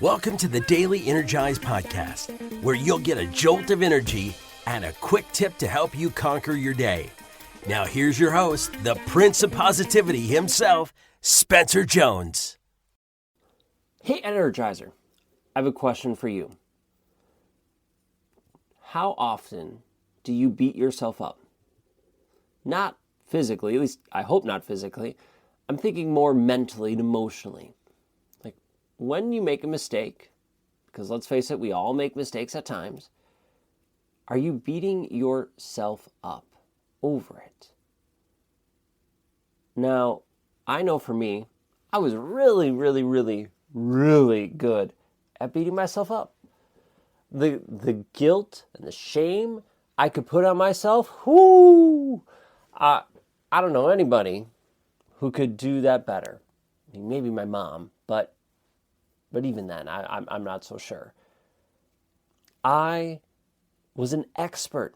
Welcome to the Daily Energize Podcast, where you'll get a jolt of energy and a quick tip to help you conquer your day. Now here's your host, the Prince of Positivity himself, Spencer Jones. Hey Energizer, I have a question for you. How often do you beat yourself up? Not physically, at least I hope not physically. I'm thinking more mentally and emotionally. Like when you make a mistake, because let's face it, we all make mistakes at times, are you beating yourself up over it? Now, I know for me, I was really good at beating myself up. The guilt and the shame I could put on myself, I don't know anybody who could do that better. I mean, maybe my mom, but even then, I'm not so sure. I was an expert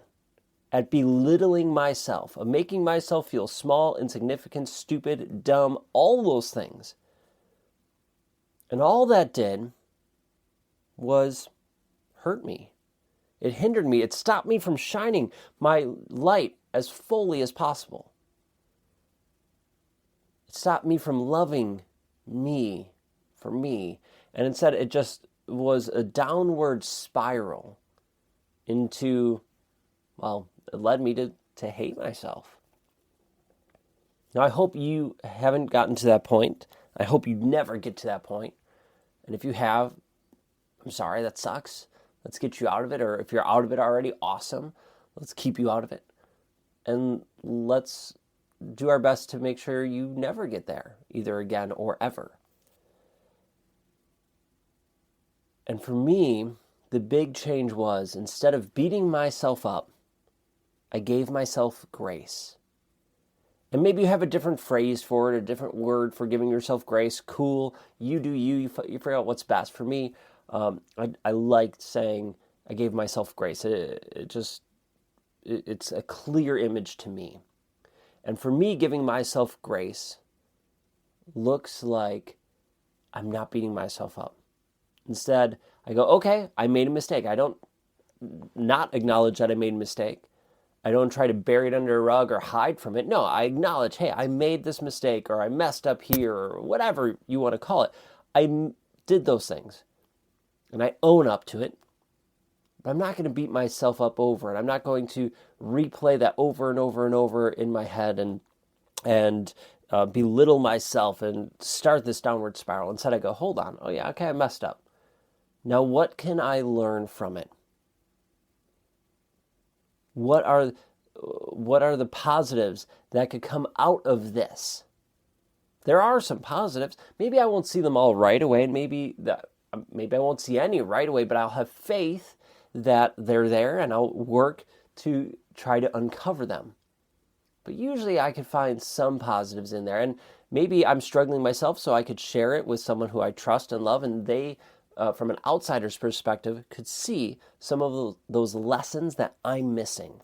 at belittling myself, of making myself feel small, insignificant, stupid, dumb, all those things. And all that did was hurt me. It hindered me. It stopped me from shining my light as fully as possible. It stopped me from loving me for me. And instead, it just was a downward spiral into, well, it led me to hate myself. Now, I hope you haven't gotten to that point. I hope you never get to that point. And if you have, I'm sorry, that sucks. Let's get you out of it. Or if you're out of it already, awesome. Let's keep you out of it. And let's do our best to make sure you never get there, either again or ever. And for me, the big change was, instead of beating myself up, I gave myself grace. And maybe you have a different phrase for it, a different word for giving yourself grace. Cool, you do you figure out what's best. For me, I liked saying I gave myself grace. It's a clear image to me. And for me, giving myself grace looks like I'm not beating myself up. Instead, I go, okay, I made a mistake. I don't not acknowledge that I made a mistake. I don't try to bury it under a rug or hide from it. No, I acknowledge, hey, I made this mistake, or I messed up here, or whatever you want to call it. I did those things, and I own up to it. But I'm not going to beat myself up over it. I'm not going to replay that over and over and over in my head and belittle myself and start this downward spiral. Instead, I go, hold on. Oh, yeah, okay, I messed up. Now, what can I learn from it? What are the positives that could come out of this? There are some positives. Maybe I won't see them all right away, and maybe I won't see any right away, but I'll have faith that they're there, and I'll work to try to uncover them. But usually I could find some positives in there, and maybe I'm struggling myself, so I could share it with someone who I trust and love, and they, from an outsider's perspective, could see some of those lessons that I'm missing.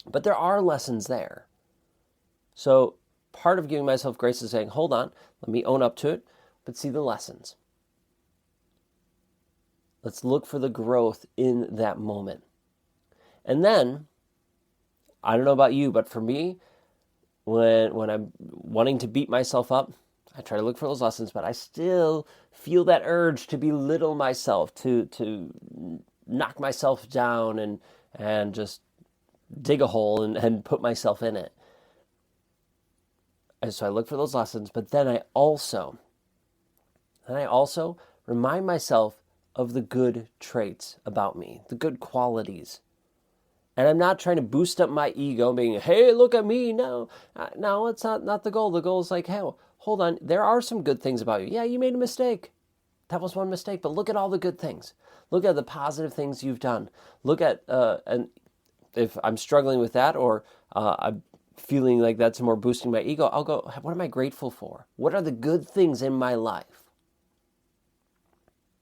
But there are lessons there. So part of giving myself grace is saying, hold on, let me own up to it, but see the lessons. Let's look for the growth in that moment. And then, I don't know about you, but for me, when I'm wanting to beat myself up, I try to look for those lessons, but I still feel that urge to belittle myself, to knock myself down and just dig a hole and put myself in it. And so I look for those lessons, but then I also remind myself of the good traits about me, the good qualities. And I'm not trying to boost up my ego, being, hey, look at me. No, it's not the goal. The goal is like, hey, hold on. There are some good things about you. Yeah, you made a mistake. That was one mistake, but look at all the good things. Look at the positive things you've done. Look at, and if I'm struggling with that, or I'm feeling like that's more boosting my ego, I'll go, what am I grateful for? What are the good things in my life?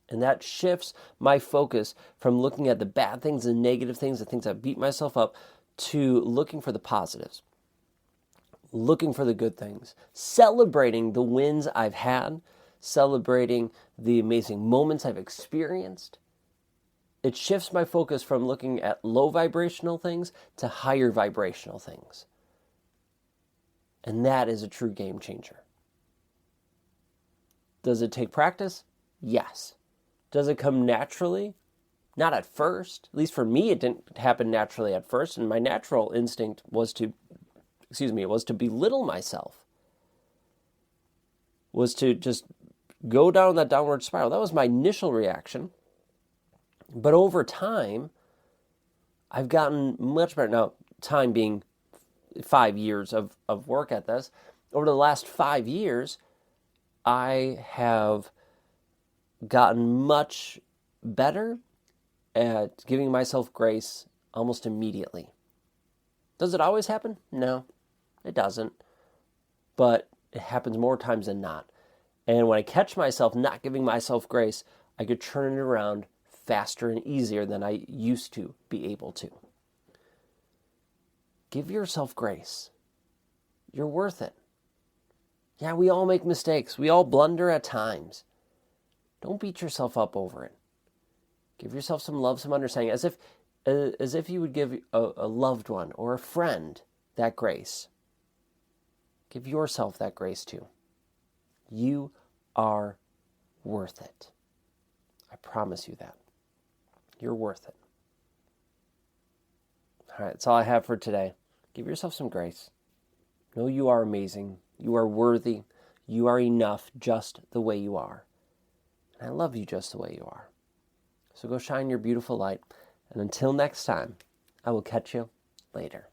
And that shifts my focus from looking at the bad things and negative things, the things I beat myself up, to looking for the positives, looking for the good things, celebrating the wins I've had, celebrating the amazing moments I've experienced. It shifts my focus from looking at low vibrational things to higher vibrational things. And that is a true game changer. Does it take practice? Yes. Does it come naturally? Not at first. At least for me, it didn't happen naturally at first. And my natural instinct was to belittle myself. Was to just go down that downward spiral. That was my initial reaction. But over time, I've gotten much better. Now, time being 5 years of work at this, over the last 5 years, I have gotten much better at giving myself grace almost immediately. Does it always happen? No, it doesn't. But it happens more times than not. And when I catch myself not giving myself grace, I could turn it around faster and easier than I used to be able to. Give yourself grace. You're worth it. Yeah, we all make mistakes. We all blunder at times. Don't beat yourself up over it. Give yourself some love, some understanding, as if you would give a loved one or a friend that grace. Give yourself that grace too. You are worth it. I promise you that. You're worth it. All right, that's all I have for today. Give yourself some grace. Know you are amazing. You are worthy. You are enough just the way you are. And I love you just the way you are. So go shine your beautiful light. And until next time, I will catch you later.